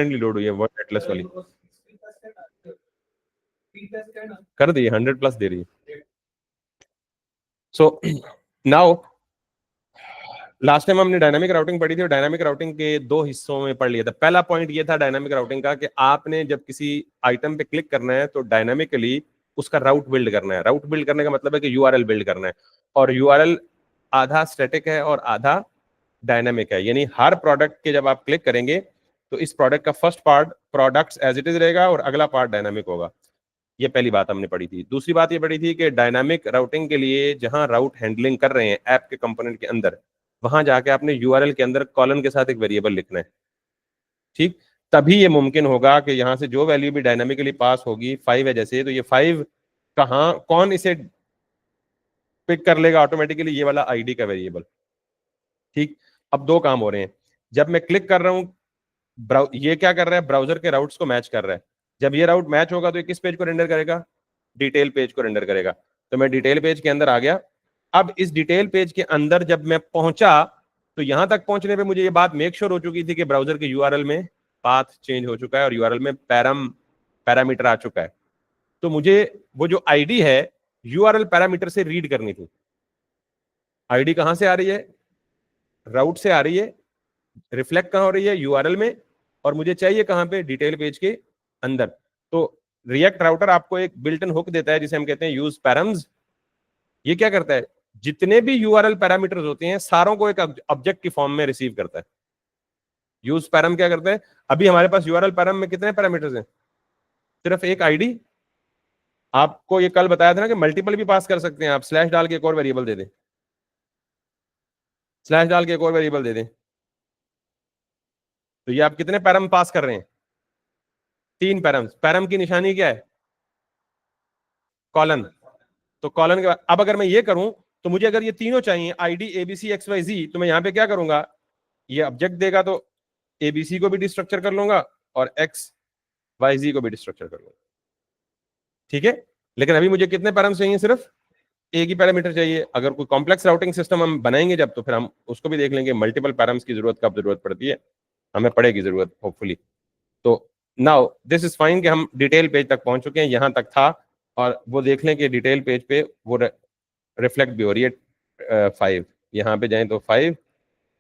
Load हुई है word Atlas वाली, कर दी 100+ दे रही है। सो नाउ लास्ट टाइम हमने डायनामिक राउटिंग पढ़ी थी, और डायनामिक राउटिंग के दो हिस्सों में पढ़ लिया था। पहला पॉइंट ये था डायनामिक राउटिंग का कि आपने जब किसी आइटम पे क्लिक करना है तो डायनामिकली उसका राउट बिल्ड करना है। राउट बिल्ड करने का मतलब है कि यूआरएल बिल्ड करना है, और यूआरएल आधा स्टैटिक है और आधा डायनामिक है। यानी हर प्रोडक्ट के जब आप क्लिक करेंगे तो इस प्रोडक्ट का first part products as it is रहेगा और अगला पार्ट डायनामिक होगा। ये पहली बात हमने पढ़ी थी। दूसरी बात ये पढ़ी थी कि डायनामिक राउटिंग के लिए जहां राउट हैंडलिंग कर रहे हैं ऐप के कंपोनेंट के अंदर, वहां जाके आपने यूआरएल के अंदर कॉलन के साथ एक वेरिएबल लिखना है, ठीक। तभी ये मुमकिन होगा कि यहां से जो वैल्यू भी डायनामिकली पास होगी 5 है जैसे, तो ये 5 कहां कौन इसे पिक कर लेगा ऑटोमेटिकली, ये वाला आईडी का वेरिएबल, ठीक। अब दो काम हो रहे हैं। जब मैं क्लिक कर रहा हूं, ये क्या कर रहा है, ब्राउजर के राउट्स को मैच कर रहा है। जब ये राउट मैच होगा तो ये किस पेज को रेंडर करेगा, डिटेल पेज को रेंडर करेगा। तो मैं डिटेल पेज के अंदर आ गया। अब इस डिटेल पेज के अंदर जब मैं पहुंचा तो यहां तक पहुंचने पे मुझे ये बात मेक श्योर हो चुकी थी कि ब्राउजर के यूआरएल में पाथ चेंज हो चुका है और यूआरएल में पैरामीटर आ चुका है। तो मुझे वो जो आईडी है यूआरएल पैरामीटर से रीड करनी थी। आईडी कहां से आ रही है, राउट से आ रही है, रिफ्लेक्ट कहां हो रही है, यूआरएल में, और मुझे चाहिए कहां पे, डिटेल पेज के अंदर। तो रिएक्ट राउटर आपको एक बिल्ट इन हुक देता है जिसे हम कहते हैं यूज पैरम्स। ये क्या करता है, जितने भी यूआरएल पैरामीटर्स होते हैं सारों को एक ऑब्जेक्ट की फॉर्म में रिसीव करता है। यूज पैरम क्या करता है, अभी हमारे पास यूआरएल पैरम में कितने पैरामीटर्स हैं, सिर्फ एक आईडी। आपको ये कल बताया था ना कि मल्टीपल भी पास कर सकते हैं आप, स्लैश डाल के एक और वेरिएबल दे दें, स्लैश डाल के एक और वेरिएबल दे दें, तो ये आप कितने पैरम पास कर रहे हैं, 3 पैरम। पैरम की निशानी क्या है, कॉलन। तो कॉलन के बाद अब अगर मैं ये करूं तो मुझे अगर ये तीनों चाहिए आईडी एबीसी एक्स वाई जी, तो मैं यहां पे क्या करूंगा, ये ऑब्जेक्ट देगा तो एबीसी को भी डिस्ट्रक्चर कर लूंगा और एक्स वाई जी को भी डिस्ट्रक्चर कर लूंगा, ठीक है। लेकिन अभी मुझे कितने पैरामीटर चाहिए, सिर्फ एक ही पैरामीटर चाहिए। अगर कोई कॉम्प्लेक्स राउटिंग सिस्टम हम बनाएंगे जब, तो फिर हम उसको भी देख लेंगे मल्टीपल पैरामीटर्स की जरूरत कब जरूरत पड़ती है, हमें पड़ेगी जरूरत होपफुली। तो नाउ दिस इज फाइन कि हम डिटेल पेज तक पहुंच चुके हैं, यहां तक था। और वो देख लें कि डिटेल पेज पे वो रिफ्लेक्ट भी हो रही है 5, यहाँ पे जाएं तो 5,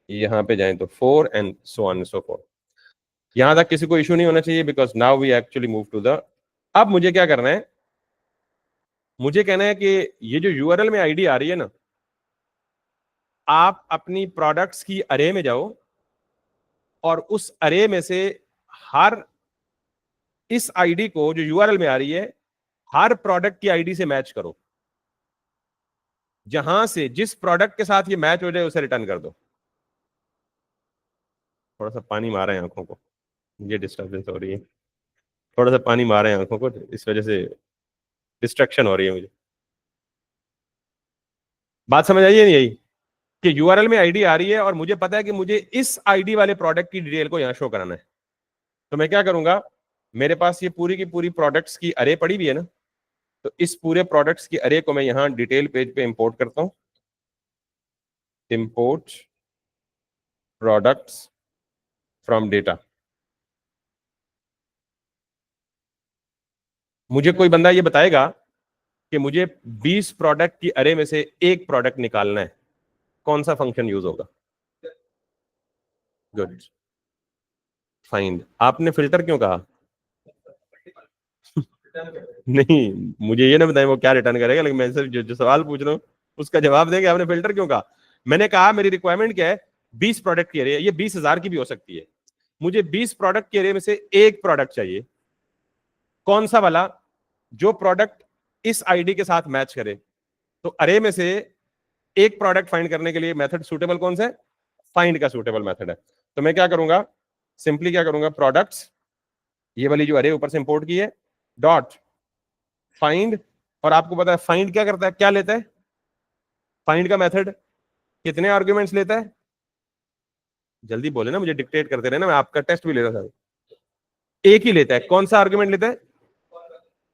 यहाँ पे जाएं तो 4 and so on so forth. यहां तक किसी को इशू नहीं होना चाहिए because now we actually move to the, अब मुझे क्या करना है, मुझे कहना है कि ये जो यूआरएल में आईडी आ रही है ना, आप अपनी प्रोडक्ट्स की अरे में जाओ और उस अरे में से हर इस आईडी को जो यूआरएल में आ रही है हर प्रोडक्ट की आईडी से मैच करो। जहां से जिस प्रोडक्ट के साथ ये मैच हो जाए उसे रिटर्न कर दो। थोड़ा सा पानी मारा है आंखों को, ये डिस्टर्बेंस हो रही है, थोड़ा सा पानी मारा है आंखों को, इस वजह से डिस्ट्रैक्शन हो रही है मुझे। बात समझ आई है नहीं, यही कि यूआरएल में आईडी आ रही है और मुझे पता है कि मुझे इस आईडी वाले प्रोडक्ट की डिटेल को यहां शो कराना है। तो मैं क्या करूंगा, मेरे पास ये पूरी की पूरी प्रोडक्ट्स की अरे पड़ी हुई है ना, तो इस पूरे प्रोडक्ट्स की अरे को मैं यहां डिटेल पेज पे इंपोर्ट करता हूं। Import products from data. मुझे कोई बंदा ये बताएगा कि मुझे 20 प्रोडक्ट की अरे में से एक प्रोडक्ट निकालना है, कौन सा फंक्शन यूज होगा, गुड, फाइंड। आपने फिल्टर क्यों कहा नहीं, मुझे ये ना बताएं वो क्या रिटर्न करेगा, लेकिन मैं सिर्फ जो सवाल पूछ रहा हूँ उसका जवाब देंगे। आपने फिल्टर क्यों कहा, मैंने कहा मेरी रिक्वायरमेंट क्या है, 20 प्रोडक्ट की अरे, ये 20,000 की भी हो सकती है, मुझे 20 प्रोडक्ट की अरे में से एक प्रोडक्ट चाहिए, कौन सा वाला, जो प्रोडक्ट इस आईडी के साथ मैच करे। तो अरे में से एक प्रोडक्ट फाइंड करने के लिए मेथड सूटेबल कौन सा है, फाइंड का सूटेबल मेथड है। तो मैं क्या करूंगा, सिंपली क्या करूंगा, प्रोडक्ट्स, ये वाली जो अरे ऊपर से इंपोर्ट की है, डॉट फाइंड। और आपको पता है फाइंड क्या करता है, क्या लेता है, फाइंड का मेथड कितने आर्ग्यूमेंट्स लेता है, जल्दी बोले ना, मुझे डिक्टेट करते रहे ना, मैं आपका टेस्ट भी ले रहा था। एक ही लेता है, कौन सा आर्ग्यूमेंट लेता है,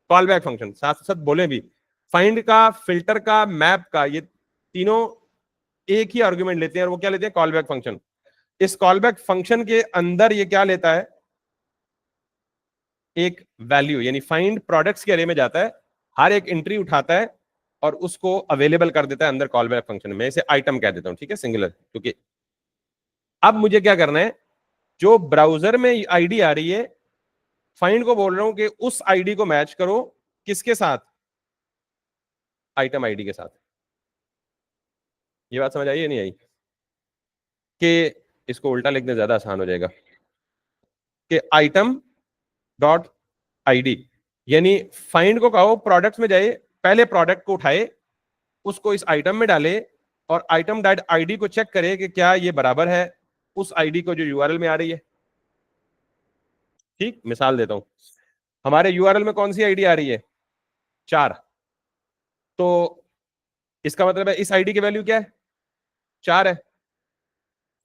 कॉल बैक फंक्शन। साथ साथ बोले भी, फाइंड का, फिल्टर का, मैप का, ये तीनों एक ही आर्ग्यूमेंट लेते हैं और वो क्या लेते हैं, कॉल बैक फंक्शन। इस कॉल बैक फंक्शन के अंदर ये क्या लेता है, एक वैल्यू यानी फाइंड प्रोडक्ट्स के अरे में जाता है, हर एक एंट्री उठाता है और उसको अवेलेबल कर देता है अंदर कॉल बैक फंक्शन में। इसे आइटम कह देता हूं, ठीक है, सिंगुलर। क्योंकि अब मुझे क्या करना है, जो ब्राउजर में आईडी आ रही है, फाइंड को बोल रहा हूं कि उस आईडी को मैच करो किसके साथ, आइटम आईडी के साथ। ये बात समझ आई या नहीं आई? कि इसको उल्टा लिखने ज्यादा आसान हो जाएगा कि आइटम डॉट आईडी, यानी फाइंड को कहो प्रोडक्ट्स में जाए, पहले प्रोडक्ट को उठाए, उसको इस आइटम में डाले और आइटम डॉट आईडी को चेक करे कि क्या ये बराबर है उस आईडी को जो यूआरएल में आ रही है। ठीक, मिसाल देता हूं, हमारे यूआरएल में कौन सी आईडी आ रही है, 4। तो इसका मतलब है इस आईडी की वैल्यू क्या है, 4 है।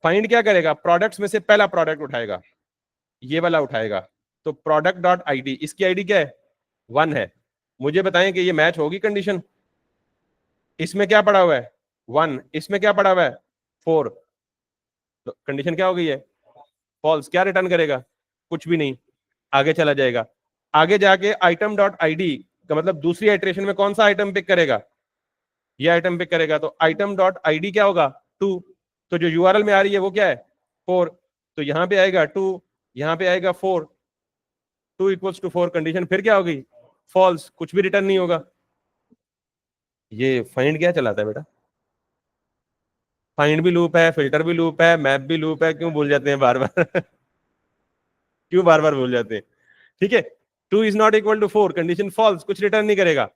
फाइंड क्या करेगा, प्रोडक्ट्स में से पहला प्रोडक्ट उठाएगा, ये वाला उठाएगा। तो प्रोडक्ट डॉट आईडी, इसकी आईडी क्या है, 1 है। मुझे बताएं कि ये मैच होगी कंडीशन। इसमें क्या पड़ा हुआ है, 1, इसमें क्या पड़ा हुआ है, 4। तो कंडीशन क्या हो गई है, फॉल्स। क्या रिटर्न करेगा, कुछ भी नहीं, आगे चला जाएगा। आगे जाके आइटम डॉट आईडी का मतलब दूसरी आइटरेशन में कौन सा आइटम पिक करेगा, ये आइटम पिक करेगा। तो आइटम डॉट आईडी क्या होगा, 2। तो जो यूआरएल में आ रही है वो क्या है, 4। तो यहां पे आएगा 2, यहां पे आएगा 4, 2 इक्वल्स टू 4। कंडीशन फिर क्या हो गई, फॉल्स, कुछ भी रिटर्न नहीं होगा। ये फाइंड क्या चलाता है बेटा, फाइंड भी लूप है, फिल्टर भी लूप है, मैप भी लूप है। क्यों भूल जाते हैं बार बार क्यों बार बार भूल जाते हैं? ठीक है, 2 is not equal to 4, condition false, कुछ रिटर्न नहीं करेगा।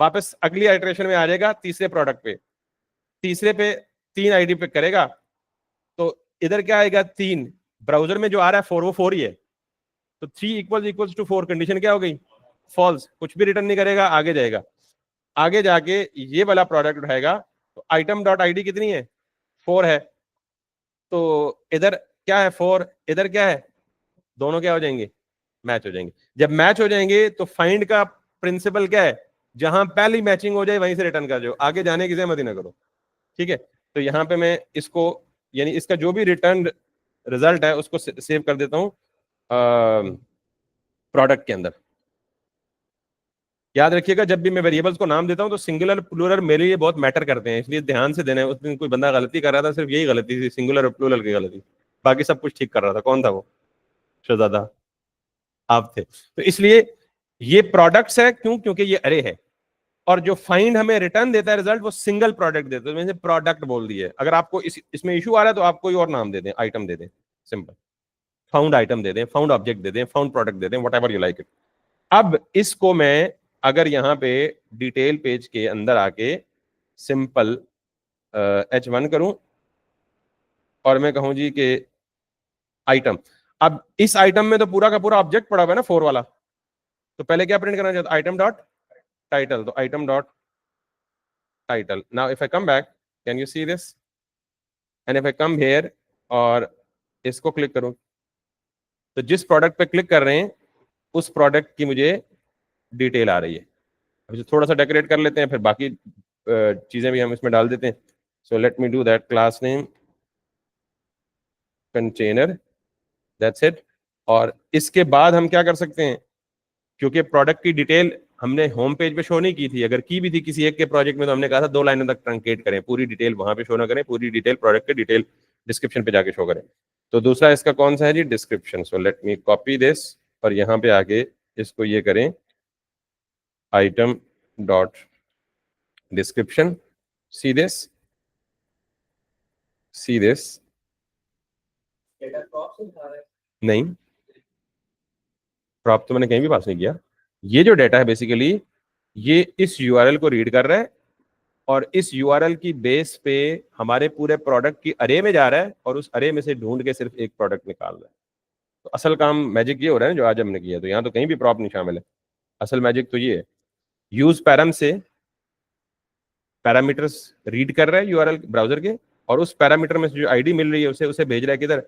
वापस अगली आइटरेशन में आ जाएगा, तीसरे प्रोडक्ट पे, तीसरे पे 3 आईडी पिक करेगा। तो इधर क्या आएगा, 3। ब्राउजर में जो आ रहा है 4, वो 4 ही है। तो 3 इक्वल्स टू 4, कंडीशन क्या हो गई, फॉल्स, कुछ भी रिटर्न नहीं करेगा, आगे जाएगा। आगे जाके ये वाला प्रोडक्ट उठाएगा। तो आइटम डॉट आईडी कितनी है, 4 है। तो इधर क्या है, 4, इधर क्या है, दोनों क्या हो जाएंगे, मैच हो जाएंगे। जब मैच हो जाएंगे तो फाइंड का प्रिंसिपल क्या है, जहां पहली मैचिंग हो जाए वहीं से रिटर्न कर दो, आगे जाने की जहमत ही ना करो। ठीक है, तो यहां पे मैं इसको यानी इसका जो भी रिटर्न रिजल्ट है उसको सेव कर देता हूं प्रोडक्ट के अंदर। याद रखिएगा, जब भी मैं वेरिएबल्स को नाम देता हूं तो सिंगुलर प्लूरल मेरे लिए बहुत मैटर करते हैं, इसलिए ध्यान से देना है। उस दिन कोई बंदा गलती कर रहा था, सिर्फ यही गलती थी, सिंगुलर और प्लूरल की गलती, बाकी सब कुछ ठीक कर रहा था। कौन था वो, शहजादा आप थे। तो इसलिए ये प्रोडक्ट्स है, क्यों, क्योंकि ये अरे है। और जो फाइंड हमें रिटर्न देता है रिजल्ट, वो सिंगल प्रोडक्ट देता है। मैंने प्रोडक्ट बोल दिए, अगर आपको इसमें इशू आ रहा है तो आप कोई और नाम दे दें, आइटम दे दें, सिंपल, फाउंड आइटम दे दें, फाउंड ऑब्जेक्ट दे दें, फाउंड प्रोडक्ट दे दें, what ever you like it. अब इसको मैं अगर यहां पे डिटेल पेज के अंदर आके सिंपल H1 करूं और मैं कहूं जी कि आइटम, अब इस आइटम में तो पूरा का पूरा ऑब्जेक्ट पड़ा हुआ है ना 4 वाला। तो पहले क्या प्रिंट करना चाहता, आइटम डॉट टाइटल। तो item dot title. Now if I come back, can you see this, and if I come here और इसको क्लिक करूं, तो जिस प्रोडक्ट पे क्लिक कर रहे हैं उस प्रोडक्ट की मुझे डिटेल आ रही है। अब इसे थोड़ा सा डेकोरेट कर लेते हैं, फिर बाकी चीजें भी हम इसमें डाल देते हैं। सो let me do that, class name container, that's it. और इसके बाद हम क्या कर सकते हैं, क्योंकि प्रोडक्ट की डिटेल हमने होम पेज पे शो नहीं की थी, अगर की भी थी किसी एक के प्रोजेक्ट में तो हमने कहा था 2 लाइनों तक ट्रंकेट करें, पूरी डिटेल वहां पे शो ना करें, पूरी डिटेल प्रोडक्ट के डिटेल डिस्क्रिप्शन पे जाके शो करें। तो दूसरा इसका कौन सा है जी, description. So let me copy this और यहाँ पे आके इसको ये करें, item dot description, see this, see this, नहीं, प्रॉप तो मैंने कहीं भी पास नहीं किया। ये जो डेटा है बेसिकली ये इस यूआरएल को रीड कर रहा है और इस यूआरएल की बेस पे हमारे पूरे प्रोडक्ट की अरे में जा रहा है और उस अरे में से ढूंढ के सिर्फ एक प्रोडक्ट निकाल रहा है। तो असल काम मैजिक ये हो रहा है ना जो आज हमने किया। तो यहाँ तो कहीं भी प्रॉप नहीं शामिल है, असल मैजिक तो ये है, यूज पैरम से पैरामीटर्स रीड कर रहा है यूआरएल ब्राउजर के, और उस पैरामीटर में से जो आईडी मिल रही है उसे उसे भेज रहा है किधर,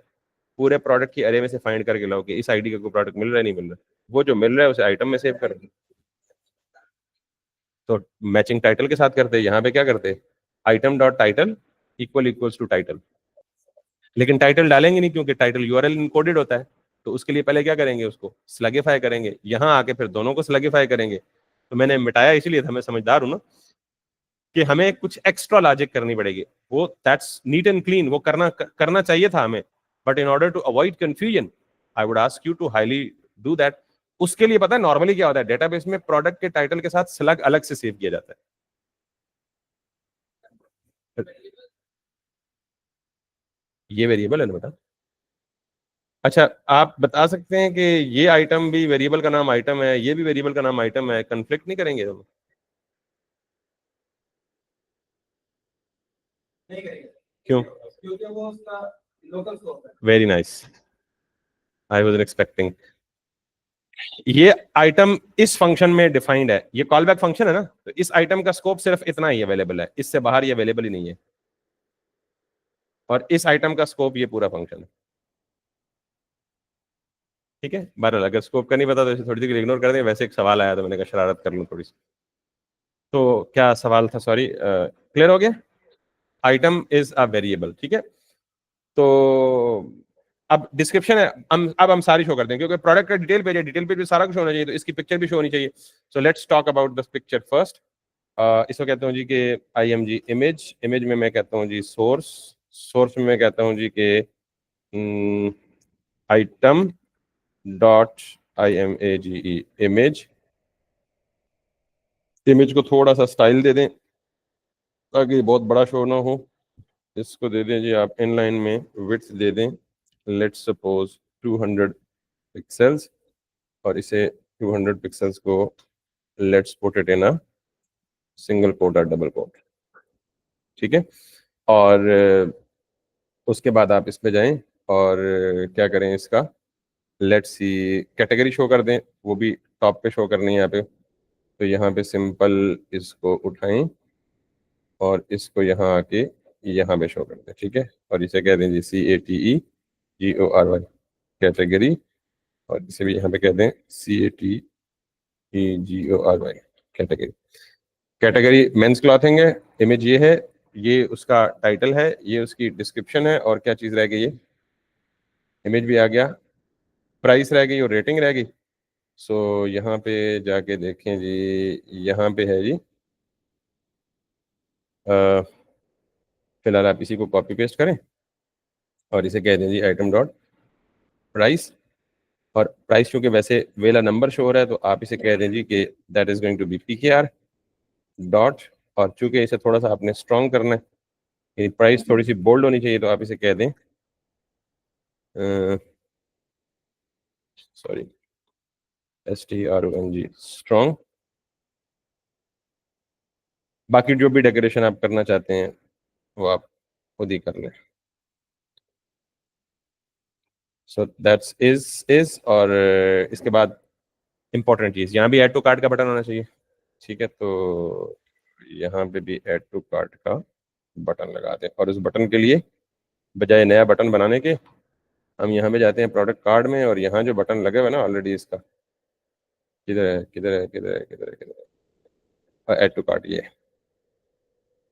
पूरे प्रोडक्ट की अरे में से फाइंड करके लाओ कि इस आईडी का कोई प्रोडक्ट मिल रहा है नहीं मिल रहा, वो जो मिल रहा है उसे आइटम में सेव कर। तो मैचिंग टाइटल के साथ करते हैं, यहाँ पे क्या करते हैं, item dot title equals to title. लेकिन टाइटल डालेंगे नहीं क्योंकि टाइटल यूआरएल इनकोडेड होता है, तो उसके लिए पहले क्या करेंगे, उसको स्लगिफाई करेंगे, यहाँ आके फिर दोनों को स्लगिफाई करेंगे। तो मैंने मिटाया इसीलिए था, मैं समझदार हूं ना, कि हमें कुछ एक्स्ट्रा लॉजिक करनी पड़ेगी। वो दैट्स नीट एंड क्लीन, वो करना चाहिए था हमें, but in order to avoid confusion I would ask you to highly do that. उसके लिए पता है नॉर्मली क्या होता है, डेटाबेस में प्रोडक्ट के टाइटल के साथ स्लग अलग से सेव किया जाता है। ये वेरिएबल है ना बेटा? अच्छा, आप बता सकते हैं कि ये आइटम भी वेरिएबल का नाम आइटम है, ये भी वेरिएबल का नाम आइटम है, कंफ्लिक्ट नहीं करेंगे हम? नहीं करेंगे। क्यों? क्योंकि वो उसका लोकल स्कोप है। Very nice, I was expecting. ये आइटम इस फंक्शन में डिफाइंड है, ये कॉल बैक फंक्शन है ना, तो इस आइटम का स्कोप सिर्फ इतना ही अवेलेबल है, इससे बाहर ये अवेलेबल ही नहीं है, और इस आइटम का स्कोप ये पूरा फंक्शन है। ठीक है, बहरहाल अगर स्कोप का नहीं पता तो इसे थोड़ी देर इग्नोर कर दें। वैसे एक सवाल आया तो मैंने कहा शरारत कर लूं थोड़ी सी। तो क्या सवाल था, सॉरी, क्लियर हो गया? आइटम इज अ वेरिएबल, ठीक है। तो अब डिस्क्रिप्शन है, अब हम सारी शो कर दें, क्योंकि प्रोडक्ट का डिटेल पेज है, डिटेल पेज में सारा कुछ होना चाहिए, तो इसकी पिक्चर भी शो होनी चाहिए। So let's talk about this picture first. इसको कहता हूँ जी कि I M G image, image में मैं कहता हूँ जी सोर्स, सोर्स में मैं कहता हूँ जी कि item dot I M A G E image. Image को थोड़ा सा स्टाइल दे दें ताकि बहुत बड़ा शो ना हो। इसको दे दें जी आप इनलाइन में विड्थ दे दें, लेट्स सपोज 200 पिक्सेल्स, और इसे 200 पिक्सेल्स को let's put it in a single quote और डबल कोट, ठीक है। और उसके बाद आप इस पे जाएं और क्या करें, इसका लेट्स सी कैटेगरी शो कर दें, वो भी टॉप पे शो करनी है यहाँ पे। तो यहाँ पे सिंपल इसको उठाएं और इसको यहाँ आके यहाँ पे शो कर दें, ठीक है। और इसे कह दें जी CATEGORY कैटेगरी, और इसे भी यहाँ पे कह दें CATEGORY category. Category men's clothing है, इमेज ये है, ये उसका टाइटल है, ये उसकी डिस्क्रिप्शन है, और क्या चीज़ रह गई, ये इमेज भी आ गया, प्राइस रह गई और रेटिंग रह गई। सो यहाँ पे जाके देखें जी, यहाँ पे है जी, फिलहाल आप इसी को कॉपी पेस्ट करें और इसे कह दें जी आइटम डॉट प्राइस। और प्राइस चूंकि वैसे वेला नंबर शो हो रहा है, तो आप इसे कह दें जी कि that is going to be PKR dot, और चूंकि इसे थोड़ा सा आपने स्ट्रॉन्ग करना है, प्राइस थोड़ी सी बोल्ड होनी चाहिए, तो आप इसे कह दें सॉरी STRONG स्ट्रॉन्ग। बाकी जो भी डेकोरेशन आप करना चाहते हैं वो आप खुद ही कर लें। सो दैट्स इज और इसके बाद इंपॉर्टेंट चीज़, यहाँ भी ऐड टू कार्ट का बटन होना चाहिए, ठीक है। तो यहाँ पे भी ऐड टू कार्ट का बटन लगा दें, और उस बटन के लिए बजाय नया बटन बनाने के हम यहाँ पे जाते हैं प्रोडक्ट कार्ड में, और यहाँ जो बटन लगे हुए ना ऑलरेडी, इसका किधर है किधर है किधर है किधर है किधर है, ऐड टू कार्ट ये है।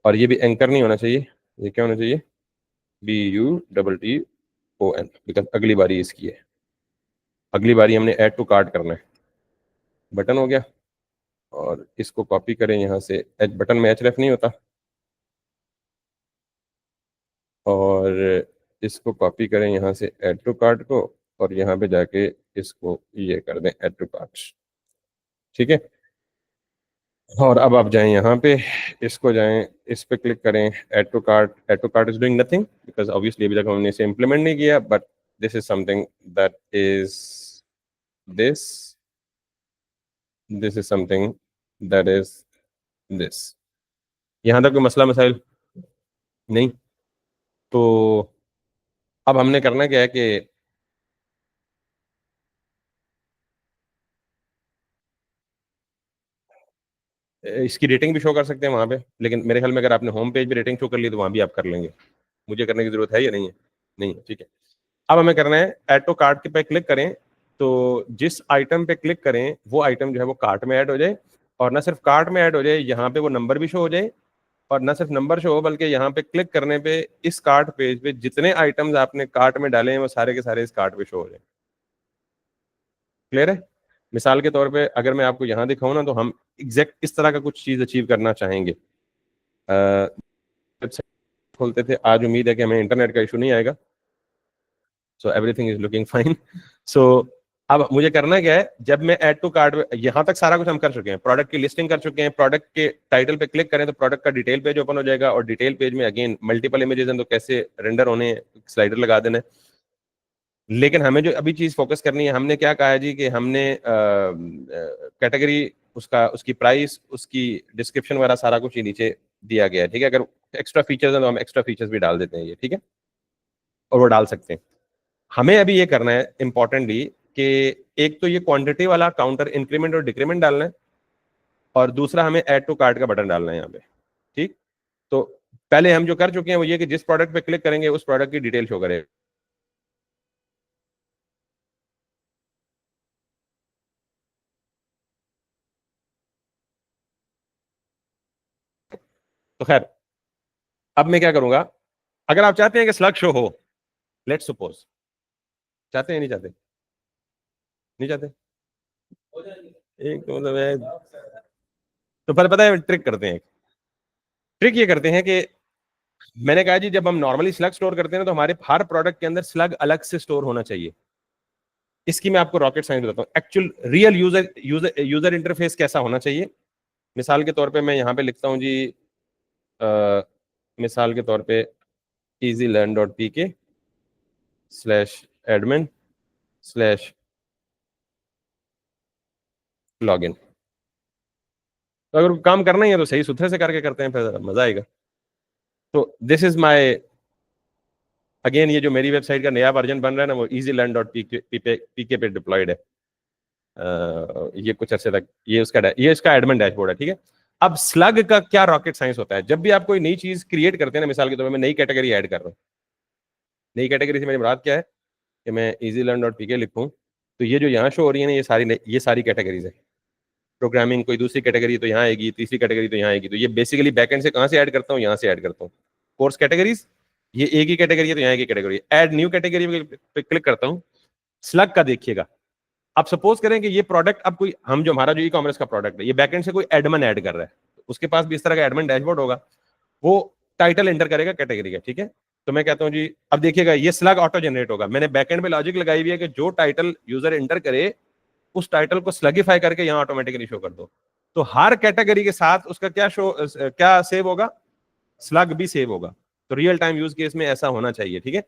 और ये भी एंकर नहीं होना चाहिए, ये क्या होना चाहिए, BUTTON, बिकॉज अगली बारी इसकी है, अगली बारी हमने ऐड टू कार्ट करना है। बटन हो गया, और इसको कॉपी करें यहाँ से, एच बटन में Href नहीं होता, और इसको कॉपी करें यहाँ से ऐड टू कार्ट को, और यहाँ पे जाके इसको ये कर दें ऐड टू कार्ट, ठीक है। और अब आप जाएं यहाँ पे, इसको जाएं, इस पे क्लिक करें add to cart. Add to cart is doing nothing because obviously अभी तक हमने इसे इम्प्लीमेंट नहीं किया, but this is something that is this, this is something that is this. यहाँ तक कोई मसला मसाइल नहीं? तो अब हमने करना क्या है कि इसकी रेटिंग भी शो कर सकते हैं वहाँ पे, लेकिन मेरे ख्याल में अगर आपने होम पेज भी रेटिंग शो कर ली तो वहाँ भी आप कर लेंगे। मुझे करने की जरूरत है या नहीं है? नहीं है, ठीक है। अब हमें करना है ऐड टू कार्ट के पे क्लिक करें, तो जिस आइटम पे क्लिक करें वो आइटम जो है वो कार्ट में ऐड हो जाए, और ना सिर्फ कार्ट में ऐड हो जाए, यहाँ पे वो नंबर भी शो हो जाए, और ना सिर्फ नंबर शो हो बल्कि यहाँ पे क्लिक करने पे इस कार्ट पेज पे जितने आइटम्स आपने कार्ट में डाले हैं वो सारे के सारे इस कार्ट पे शो हो जाए। क्लियर है? मिसाल के तौर पे अगर मैं आपको यहाँ दिखाऊं ना, तो हम एग्जैक्ट इस तरह का कुछ चीज अचीव करना चाहेंगे। वेबसाइट खोलते थे, आज उम्मीद है कि हमें इंटरनेट का इशू नहीं आएगा। So everything is looking fine. सो अब मुझे करना क्या है, जब मैं ऐड टू कार्ट, यहां तक सारा कुछ हम कर चुके हैं, प्रोडक्ट की लिस्टिंग कर चुके हैं, प्रोडक्ट के टाइटल पे क्लिक करें तो प्रोडक्ट का डिटेल पेज ओपन हो जाएगा, और डिटेल पेज में अगेन मल्टीपल इमेजेस हैं तो कैसे रेंडर होने, स्लाइडर लगा देना है। लेकिन हमें जो अभी चीज फोकस करनी है, हमने क्या कहा है जी, कि हमने कैटेगरी, उसका, उसकी प्राइस, उसकी डिस्क्रिप्शन वगैरह सारा कुछ ही नीचे दिया गया है, ठीक है। अगर एक्स्ट्रा फीचर्स हैं तो हम एक्स्ट्रा फीचर्स भी डाल देते हैं ये, ठीक है, और वो डाल सकते हैं। हमें अभी ये करना है इंपॉर्टेंटली कि एक तो ये क्वांटिटी वाला काउंटर इंक्रीमेंट और डिक्रीमेंट डालना है, और दूसरा हमें ऐड टू कार्ट का बटन डालना है यहाँ पे, ठीक। तो पहले हम जो कर चुके हैं वो ये कि जिस प्रोडक्ट पे क्लिक करेंगे उस प्रोडक्ट की डिटेल शो करेगा। तो खैर, अब मैं क्या करूंगा, अगर आप चाहते हैं कि स्लग शो हो, लेट्स सपोज, चाहते हैं नहीं चाहते? नहीं चाहते? एक तो मतलब है, तो पर पता है ट्रिक करते हैं। ट्रिक ये करते हैं कि मैंने कहा जी, जब हम नॉर्मली स्लग स्टोर करते हैं तो हमारे हर प्रोडक्ट के अंदर स्लग अलग से स्टोर होना चाहिए। इसकी मैं आपको रॉकेट साइंस बताता हूँ, actual real user user user interface कैसा होना चाहिए। मिसाल के तौर पे मैं यहाँ पे लिखता हूँ जी, आ, मिसाल के तौर पे easylearn.pk/admin/login। तो अगर काम करना ही है तो सही सुथरे से करके करते हैं, फिर मजा आएगा। तो दिस इज माय, अगेन ये जो मेरी वेबसाइट का नया वर्जन बन रहा है ना, वो easylearn.pk पे डिप्लॉयड है। ये कुछ अर्से तक ये इसका एडमिन डैशबोर्ड है, ठीक है। अब स्लग का क्या रॉकेट साइंस होता है, जब भी आप कोई नई चीज क्रिएट करते हैं ना, मिसाल के तौर पर मैं नई कैटेगरी ऐड कर रहा हूँ, नई कैटेगरी से मेरी मुराद क्या है कि मैं easylearn.pk लिखूं, तो ये जो यहाँ शो हो रही है ना, ये सारी कैटेगरीज है। प्रोग्रामिंग कोई दूसरी कैटेगरी तो यहाँ आएगी, तीसरी कैटेगरी तो यहाँ आएगी, तो ये बेसिकली बैकएंड से कहाँ से ऐड करता हूँ, यहाँ से ऐड करता हूँ। कोर्स कैटेगरीज, ये एक ही कैटेगरी है तो यहाँ एक ही कैटेगरी, ऐड न्यू कैटेगरी पे क्लिक करता हूँ। स्लग का देखिएगा, आप सपोज करें कि ये प्रोडक्ट, अब कोई हम जो हमारा जो ई कॉमर्स का प्रोडक्ट है, ये बैकएंड से कोई एडमन ऐड कर रहा है, तो उसके पास भी इस तरह का एडमन डैशबोर्ड होगा, वो टाइटल एंटर करेगा कैटेगरी का, ठीक है। तो मैं कहता हूँ जी, अब देखिएगा ये स्लग ऑटो जनरेट होगा, मैंने बैकएंड में लॉजिक लगाई हुई है कि जो टाइटल यूजर एंटर करे उस टाइटल को स्लगिफाई करके यहाँ ऑटोमेटिकली शो कर दो। तो हर कैटेगरी के साथ उसका क्या सेव होगा, स्लग भी सेव होगा। तो रियल टाइम यूज केस में ऐसा होना चाहिए, ठीक है।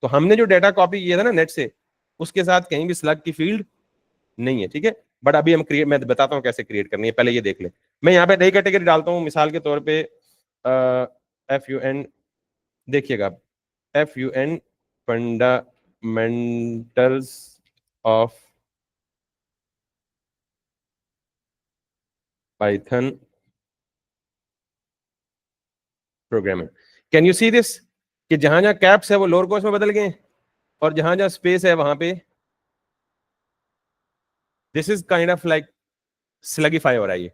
तो हमने जो डाटा कॉपी किया था ना नेट से, उसके साथ कहीं भी स्लग की फील्ड नहीं है, ठीक है। बट अभी मैं बताता हूँ कैसे क्रिएट करनी है, पहले ये देख ले। मैं यहाँ पे नई कैटेगरी डालता हूँ, मिसाल के तौर पे FUN, देखिएगा, FUN fundamentals of Python programming. Can you see this, कि जहां जहां कैप्स है वो लोअर केस में बदल गए, और जहां जहां स्पेस है वहां पे this is kind of like slugify हो रहा है ये।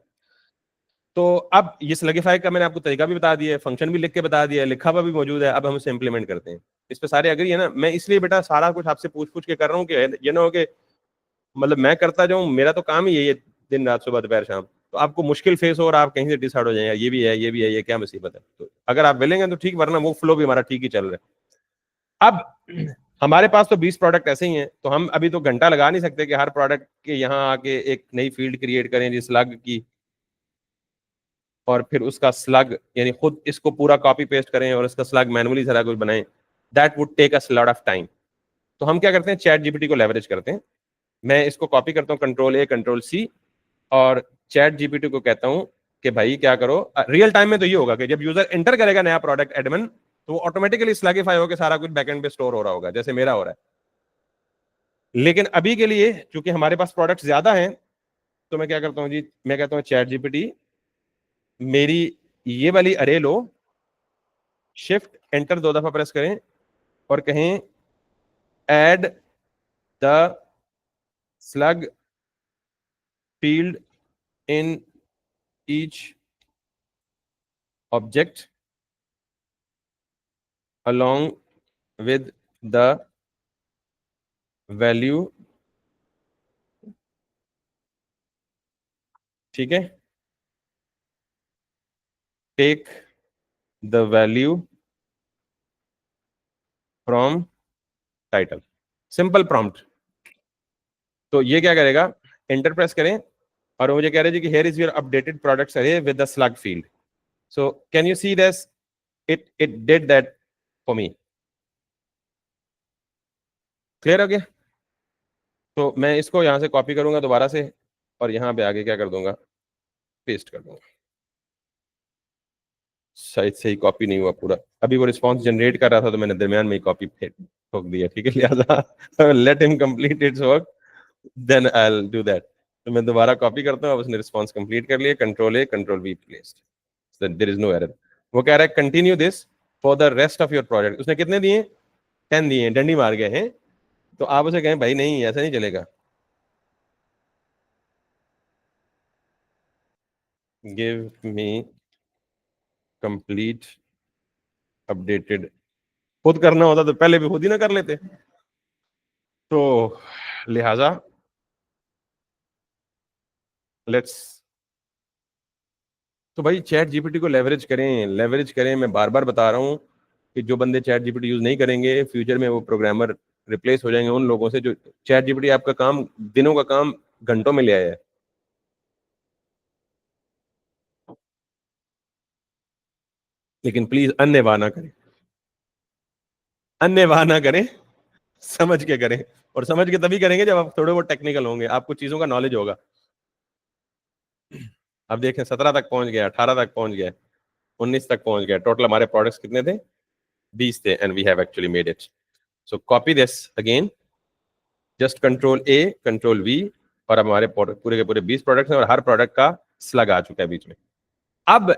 तो अब ये स्लगिफाई का मैंने आपको तरीका भी बता दिया है, फंक्शन भी लिख के बता दिया है, लिखा हुआ भी मौजूद है, अब हम इसे इंप्लीमेंट करते हैं। इस पे सारे अग्री है ना? मैं इसलिए बेटा सारा कुछ आपसे पूछ पूछ के कर रहा हूँ कि ये ना हो कि मतलब मैं करता जाऊं, मेरा तो काम ही यही है, दिन रात सुबह दोपहर शाम, तो आपको मुश्किल फेस हो और आप कहीं से डिसाइड हो जाएंगे, ये भी है, ये भी है, ये क्या मुसीबत है। तो अगर आप मिलेंगे तो ठीक, वरना वो फ्लो भी हमारा ठीक ही चल रहा है। अब हमारे पास तो 20 प्रोडक्ट ऐसे ही हैं, तो हम अभी तो घंटा लगा नहीं सकते कि हर प्रोडक्ट के यहाँ आके एक नई फील्ड क्रिएट करें जिस स्लग की, और फिर उसका स्लग यानी खुद इसको पूरा कॉपी पेस्ट करें और इसका स्लग मैनुअली सारा कुछ बनाएं। That would take us lot of time. तो हम क्या करते हैं, चैट जीपीटी को लेवरेज करते हैं। मैं इसको कॉपी करता हूँ, Ctrl+A Ctrl+C, और चैट जीपीटी को कहता हूँ कि भाई क्या करो, रियल टाइम में तो ये होगा कि जब यूजर एंटर करेगा नया प्रोडक्ट एडमिन, तो वो ऑटोमेटिकली स्लगिफाई होकर सारा कुछ बैकएंड पे स्टोर हो रहा होगा, जैसे मेरा हो रहा है। लेकिन अभी के लिए चूंकि हमारे पास प्रोडक्ट ज्यादा हैं, तो मैं क्या करता हूँ जी, मैं कहता हूँ चैट जीपीटी मेरी ये वाली अरे लो, शिफ्ट एंटर 2 दफा प्रेस करें और कहें add the slug field in each object along with the value ठीक है, take the value from title, simple prompt. तो ये क्या करेगा, एंटर प्रेस करें और मुझे कह रहे जी कि here is your updated products array with the slug field. So can you see this, it did that for me. Clear हो गया? तो मैं इसको यहां से कॉपी करूंगा दोबारा से और यहां पे आगे क्या कर दूंगा, पेस्ट कर दूंगा। शायद से ही कॉपी नहीं हुआ पूरा, अभी वो रिस्पॉन्स जनरेट कर रहा था तो मैंने दरमियान में ही कॉपी ठोक दिया, ठीक है, लिहाजा let him complete its work then I will do that. तो मैं दोबारा कॉपी करता हूँ, अब उसने रिस्पॉन्स कंप्लीट कर लिया, control A control V placed, there is no error. वो कह रहा है continue this for the rest of your project. उसने कितने दिए, 10 दिए, डंडी मार गए हैं। तो आप उसे कहें भाई नहीं ऐसा नहीं चलेगा, गिव मी कंप्लीट अपडेटेड। खुद करना होता तो पहले भी खुद ही ना कर लेते। तो लिहाजा लेट्स, तो भाई चैट जीपीटी को लेवरेज करें, लेवरेज करें। मैं बार बार बता रहा हूँ कि जो बंदे चैट जीपीटी यूज नहीं करेंगे फ्यूचर में वो प्रोग्रामर रिप्लेस हो जाएंगे उन लोगों से जो चैट जीपीटी आपका काम, दिनों का काम घंटों में ले आया है। लेकिन प्लीज अन्य वाह ना करें, अन्य वाह ना करें, समझ के करें। और समझ के तभी करेंगे जब आप थोड़े बहुत टेक्निकल होंगे, आपको चीजों का नॉलेज होगा। अब देखें 17 तक पहुंच गया, 18 तक पहुंच गया, 19 तक पहुंच गया। टोटल हमारे प्रोडक्ट्स कितने थे, 20 थे, and we have actually made it. So copy this again, just control A control V, और अब हमारे पूरे के पूरे 20 प्रोडक्ट्स हैं और हर प्रोडक्ट का स्लग आ चुका है बीच में। अब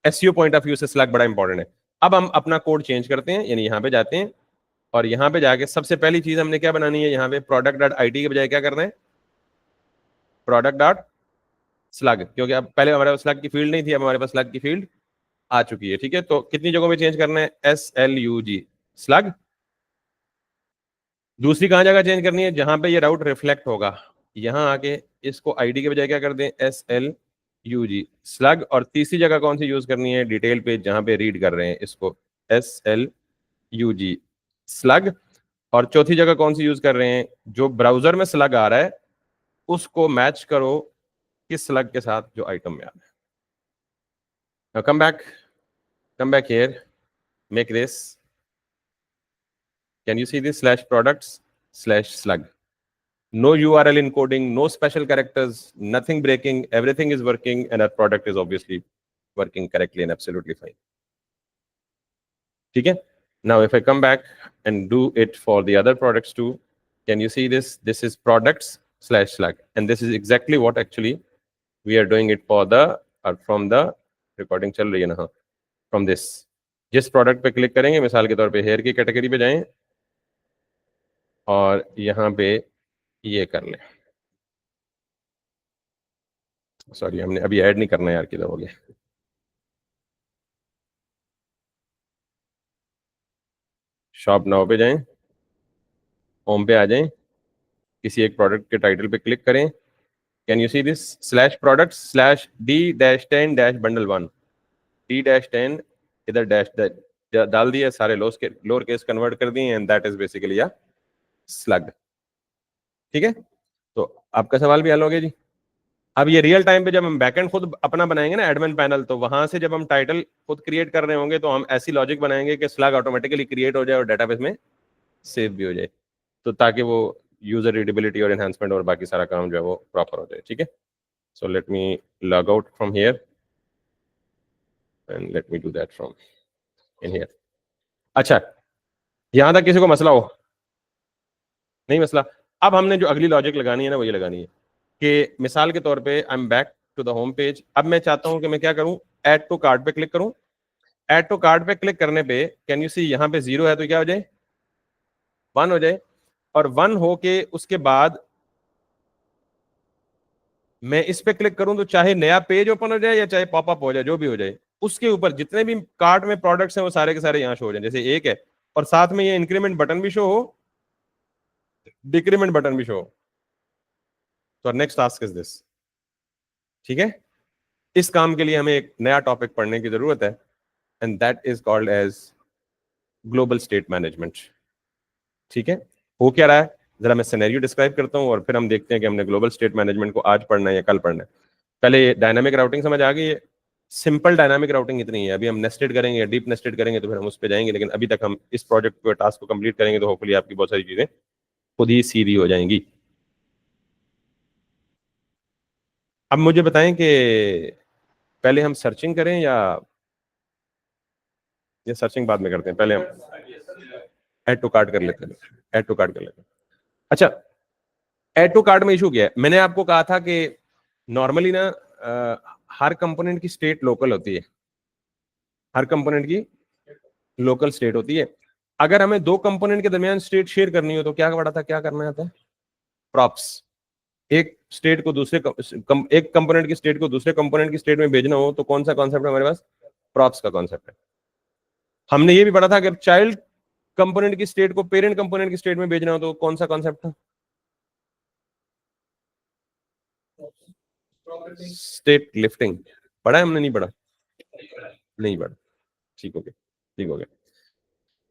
एसईओ पॉइंट ऑफ व्यू से स्लग बड़ा इंपॉर्टेंट है। अब हम अपना कोड चेंज करते हैं, यानी यहाँ पे जाते हैं और यहाँ पे जाके सबसे पहली चीज हमने क्या बनानी है, यहाँ पे प्रोडक्ट डॉट आई टी के बजाय क्या करना है, प्रोडक्ट डॉट स्लग, क्योंकि अब पहले हमारे पास स्लग की फील्ड नहीं थी, अब हमारे पास स्लग की फील्ड आ चुकी है। ठीक है, तो कितनी जगहों पे चेंज करना है, SLUG स्लग। दूसरी कहां जगह चेंज करनी है, जहां पे ये राउट रिफ्लेक्ट होगा, यहां आके इसको आईडी के बजाय क्या कर दें, SLUG स्लग। और तीसरी जगह कौन सी यूज करनी है, डिटेल पेज जहां पे रीड कर रहे हैं इसको, SLUG स्लग। और चौथी जगह कौन सी यूज कर रहे हैं, जो ब्राउजर में स्लग आ रहा है उसको मैच करो किस स्लग के साथ जो आइटम में आ रहा है। Come back here, make this, can you see this slash products slash slug? No URL encoding, no special characters, nothing breaking, everything is working, and our product is obviously working correctly and absolutely fine. ठीक है? Now if I come back and do it for the other products too, can you see this? This is products slash slug, and this is exactly what actually we are doing it for the, or from the recording चल रही है ना, हाँ, from this। जिस product पे click करेंगे, मिसाल के तौर पे हेयर की कैटेगरी पे जाएं और यहाँ पे ये कर लें, सॉरी हमने अभी ऐड नहीं करना यार, किधर हो गया, शॉप नाउ पे जाएं, होम पे आ जाएं, किसी एक प्रोडक्ट के टाइटल पे क्लिक करें। Can you see this, slash product slash D-10 dash bundle 1, D-10 इधर डैश डाल दिया, सारे लोअर केस कन्वर्ट कर दिए, and that is basically a slug. ठीक है, तो आपका सवाल भी हल हो गया जी। अब ये रियल टाइम पे जब हम बैकएंड खुद अपना बनाएंगे ना, एडमिन पैनल, तो वहां से जब हम टाइटल खुद क्रिएट कर रहे होंगे तो हम ऐसी लॉजिक बनाएंगे कि स्लग ऑटोमेटिकली क्रिएट हो जाए और डेटाबेस में सेव भी हो जाए, तो ताकि वो यूजर रीडेबिलिटी और एनहांसमेंट और बाकी सारा काम जो है वो प्रॉपर हो जाए। ठीक है, सो let me log out from here and let me do that from in here. अच्छा, यहां तक किसी को मसला हो, नहीं मसला। अब हमने जो अगली लॉजिक लगानी है ना, वो ये लगानी है कि मिसाल के तौर पे I am back to the home page. अब मैं चाहता हूं कि मैं क्या करूं, ऐड टू कार्ट पे क्लिक करूं। ऐड टू कार्ट पे क्लिक करने पे कैन यू सी यहाँ पे 0 है तो क्या हो जाए, 1 हो जाए। और 1 होके उसके बाद मैं इस पे क्लिक करूं तो चाहे नया पेज ओपन हो जाए या चाहे पॉपअप हो जाए, जो भी हो जाए, उसके ऊपर जितने भी कार्ट में प्रोडक्ट्स हैं वो सारे के सारे यहाँ शो हो जाए, जैसे एक है। और साथ में ये इंक्रीमेंट बटन भी शो हो, डिक्रीमेंट बटन भी शो हो। तो नेक्स्ट टास्क इज दिस, ठीक है, इस काम के लिए हमें एक नया टॉपिक पढ़ने की जरूरत है, and that is called as global state management. ठीक है, हो क्या रहा है, जरा मैं सिनेरियो डिस्क्राइब करता हूँ और फिर हम देखते हैं कि हमने ग्लोबल स्टेट मैनेजमेंट को आज पढ़ना है या कल पढ़ना है। पहले डायनामिक राउटिंग समझ आ गई है। सिंपल डायनामिक राउटिंग इतनी है, अभी हम नेस्टेड करेंगे, डीप नेस्टेड करेंगे तो फिर हम उस पर जाएंगे, लेकिन अभी तक हम इस प्रोजेक्ट को, टास्क को कंप्लीट करेंगे तो होपफुली आपकी बहुत सारी चीजें खुद ही सीधी हो जाएंगी। अब मुझे बताएं कि पहले हम सर्चिंग करें या ये सर्चिंग बाद में करते हैं, पहले हम ऐड टू कार्ट कर लेते हैं, ऐड टू कार्ट कर लेते हैं। अच्छा, ऐड टू कार्ट में इशू क्या है, मैंने आपको कहा था कि नॉर्मली ना हर कंपोनेंट की स्टेट लोकल होती है, हर कंपोनेंट की लोकल स्टेट होती है। अगर हमें दो कंपोनेंट के दरमियान स्टेट शेयर करनी हो तो क्या पड़ा था, क्या करना आता है, प्रॉप्स। एक स्टेट को दूसरे एक कंपोनेंट की स्टेट को दूसरे कंपोनेंट की स्टेट में भेजना हो तो कौन सा कॉन्सेप्ट है हमारे पास, प्रॉप्स का कॉन्सेप्ट है। हमने ये भी पढ़ा था अगर चाइल्ड कंपोनेंट की स्टेट को पेरेंट कंपोनेंट की स्टेट में भेजना हो तो कौन सा कॉन्सेप्ट था, स्टेट लिफ्टिंग। पढ़ा है हमने, नहीं पढ़ा, नहीं पढ़ा, ठीक हो गया, ठीक हो गया।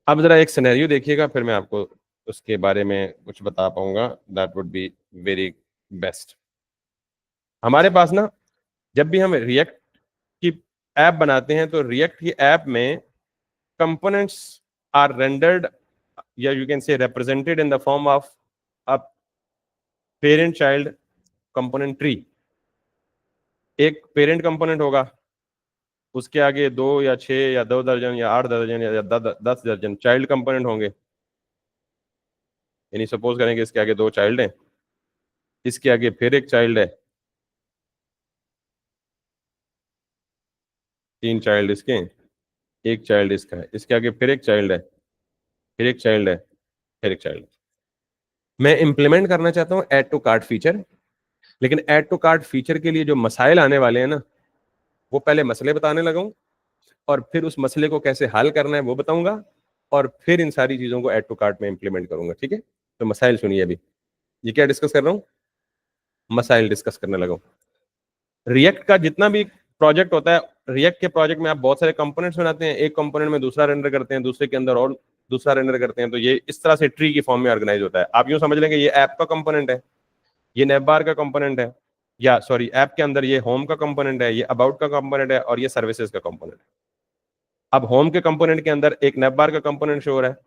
अब जरा एक सिनेरियो देखिएगा, फिर मैं आपको उसके बारे में कुछ बता पाऊंगा, that would be very best. हमारे पास ना जब भी हम रिएक्ट की ऐप बनाते हैं तो रिएक्ट की ऐप में कंपोनेंट्स आर रेंडर्ड या you can say represented in the form of a parent child component tree. एक पेरेंट कंपोनेंट होगा, उसके आगे 2 या 6 या 2 दर्जन या 8 दर्जन या 10 दर्जन चाइल्ड कंपोनेंट होंगे। यानी सपोज करें कि इसके आगे 2 चाइल्ड हैं, इसके आगे फिर एक चाइल्ड है, 3 चाइल्ड इसके हैं, एक चाइल्ड इसका है, इसके आगे फिर एक चाइल्ड है, फिर एक चाइल्ड है, फिर एक चाइल्ड। मैं इंप्लीमेंट करना चाहता हूँ ऐड टू कार्ट फीचर, लेकिन ऐड टू कार्ट फीचर के लिए जो मसाइल आने वाले हैं ना, वो पहले मसले बताने लगा हूं और फिर उस मसले को कैसे हल करना है वो बताऊंगा और फिर इन सारी चीजों को ऐड टू कार्ट में इंप्लीमेंट करूंगा। ठीक है, तो मसाइल सुनिए। अभी ये क्या डिस्कस कर रहा हूँ, मसाइल डिस्कस करने लगा हूं। रिएक्ट का जितना भी प्रोजेक्ट होता है, रिएक्ट के प्रोजेक्ट में आप बहुत सारे कंपोनेंट्स बनाते हैं, एक कंपोनेंट में दूसरा रेंडर करते हैं, दूसरे के अंदर और दूसरा रेंडर करते हैं, तो ये इस तरह से ट्री की फॉर्म में ऑर्गेनाइज होता है। आप यूं समझ लेंगे ये ऐप का कंपोनेंट है, ये नेवबार का कंपोनेंट है, या सॉरी ऐप के अंदर ये होम का कंपोनेंट है, ये अबाउट का कंपोनेंट है और ये सर्विसेज का कंपोनेंट है। अब होम के कंपोनेंट के अंदर एक नेवबार का कंपोनेंट शो हो रहा है,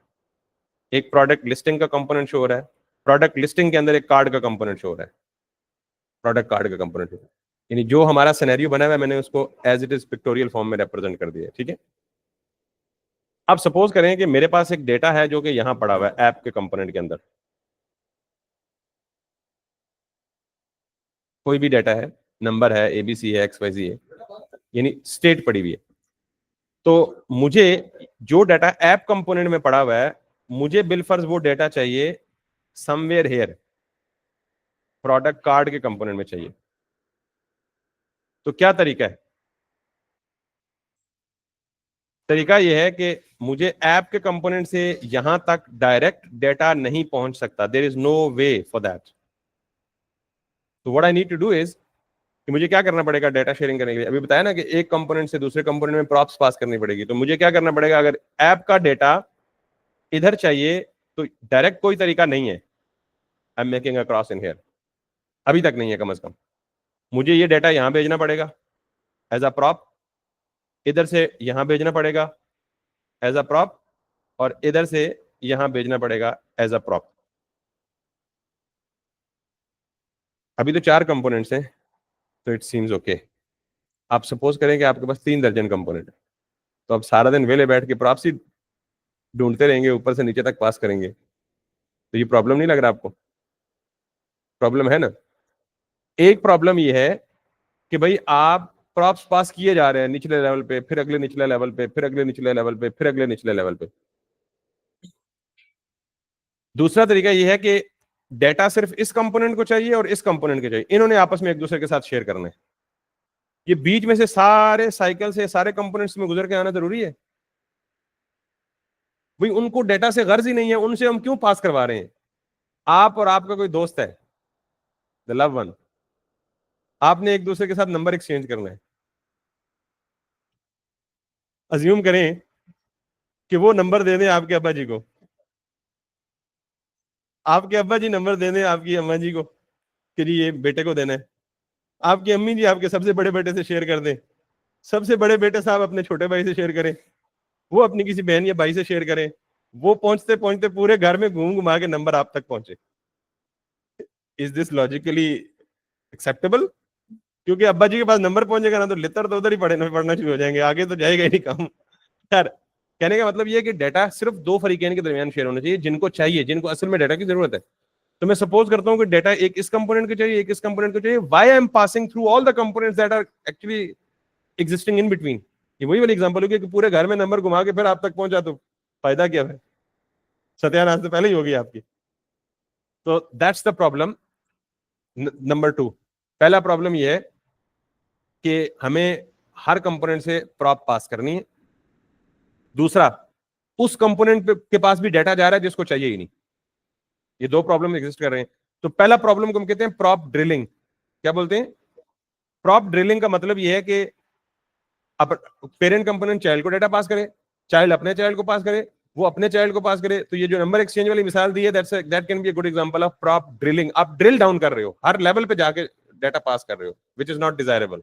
एक प्रोडक्ट लिस्टिंग का कंपोनेंट शो हो रहा है, प्रोडक्ट लिस्टिंग के अंदर एक कार्ड का कंपोनेंट शो हो रहा है, प्रोडक्ट कार्ड का कंपोनेंट शो हो रहा है। यानी जो हमारा सिनेरियो बना हुआ है मैंने उसको as it is pictorial form में रिप्रेजेंट कर दिया है। ठीक है, अब सपोज करें कि मेरे पास एक डेटा है जो कि यहां पड़ा हुआ है ऐप के कंपोनेंट के अंदर, कोई भी डेटा है, नंबर है, एबीसी है, XYZ है, यानी स्टेट पड़ी हुई है। तो मुझे जो डाटा ऐप कंपोनेंट में पड़ा हुआ है, मुझे बिलफर्ज वो डेटा चाहिए समवेयर हेयर प्रोडक्ट कार्ड के कंपोनेंट में चाहिए। तो क्या तरीका है, तरीका यह है कि मुझे ऐप के कंपोनेंट से यहां तक डायरेक्ट डेटा नहीं पहुंच सकता, there is no way for that. तो what I need to do is कि मुझे क्या करना पड़ेगा डेटा शेयरिंग करने के लिए, अभी बताया ना कि एक कंपोनेंट से दूसरे कंपोनेंट में प्रॉप्स पास करनी पड़ेगी। तो मुझे क्या करना पड़ेगा, अगर ऐप का डेटा इधर चाहिए तो डायरेक्ट कोई तरीका नहीं है, I am making a cross in here, अभी तक नहीं है कम से कम। मुझे ये डेटा यहां भेजना पड़ेगा एज अ प्रॉप, इधर से यहां भेजना पड़ेगा एज अ प्रॉप, और इधर से यहां भेजना पड़ेगा एज अ प्रॉप। अभी तो 4 कंपोनेंट्स हैं, तो इट सीम्स ओके। आप सपोज करें कि आपके पास 3 दर्जन कंपोनेंट है, तो आप सारा दिन वेले बैठ के प्रॉप्स ही ढूंढते रहेंगे, ऊपर से नीचे तक पास करेंगे, तो ये प्रॉब्लम नहीं लग रहा आपको, प्रॉब्लम है ना। एक प्रॉब्लम ये है कि भाई आप प्रॉप्स पास किए जा रहे हैं निचले लेवल पे, फिर अगले निचले लेवल पे, फिर अगले निचले लेवल पे, फिर अगले निचले लेवल पे। दूसरा तरीका यह है कि डेटा सिर्फ इस कंपोनेंट को चाहिए और इस कंपोनेंट को चाहिए, इन्होंने आपस में एक दूसरे के साथ शेयर करना है। ये बीच में से सारे साइकिल से सारे कंपोनेंट्स में गुजर के आना जरूरी है भाई, उनको डेटा से गर्ज ही नहीं है, उनसे हम क्यों पास करवा रहे हैं। आप और आपका कोई दोस्त है, द लव वन, आपने एक दूसरे के साथ नंबर एक्सचेंज करना है। अज्यूम करें कि वो नंबर दे दें आपके अब्बा जी को, आपके अब्बा जी नंबर दे दें आपकी अम्मा जी को कि जी ये बेटे को देना है, आपकी अम्मी जी आपके सबसे बड़े बेटे से शेयर कर दें, सबसे बड़े बेटे साहब अपने छोटे भाई से शेयर करें, वो अपनी किसी बहन या भाई से शेयर करें, वो पहुंचते पहुंचते पूरे घर में घूम घुमा के नंबर आप तक पहुंचे। Is this logically acceptable? क्योंकि अब्बा जी के पास नंबर पहुंचेगा ना तो लितर तो उधर ही पढ़ना शुरू हो जाएंगे, आगे तो जाएगा ही नहीं काम। यार कहने का मतलब ये है कि डाटा सिर्फ दो फरीकैन के दरमियान शेयर होना चाहिए जिनको चाहिए, जिनको असल में डाटा की जरूरत है। तो मैं सपोज करता हूं कि डाटा एक इस कंपोनेंट को चाहिए, एक इस कंपोनेंट को चाहिए, why I am passing through all the components that are actually existing in between. ये वही वाली एग्जांपल होगी कि पूरे घर में नंबर घुमा के फिर आप तक पहुंचा तो फायदा क्या है, सत्यानाश तो पहले ही होगी आपकी। तो दैट्स द प्रॉब्लम नंबर 2। पहला प्रॉब्लम ये है कि हमें हर कंपोनेंट से प्रॉप पास करनी है। दूसरा, उस कंपोनेंट के पास भी डाटा जा रहा है जिसको चाहिए ही नहीं। ये दो प्रॉब्लम एग्जिस्ट कर रहे हैं। तो पहला प्रॉब्लम को हम कहते हैं प्रॉप ड्रिलिंग। क्या बोलते हैं? प्रॉप ड्रिलिंग का मतलब ये है कि अब पेरेंट कंपोनेंट चाइल्ड को डाटा पास करे, चाइल्ड अपने चाइल्ड को पास करे, वो अपने चाइल्ड को पास करे। तो ये जो नंबर एक्सचेंज वाली मिसाल दी है, that can be a good example of prop drilling. आप ड्रिल डाउन कर रहे हो, हर लेवल पे जाके डाटा पास कर रहे हो, which is not desirable.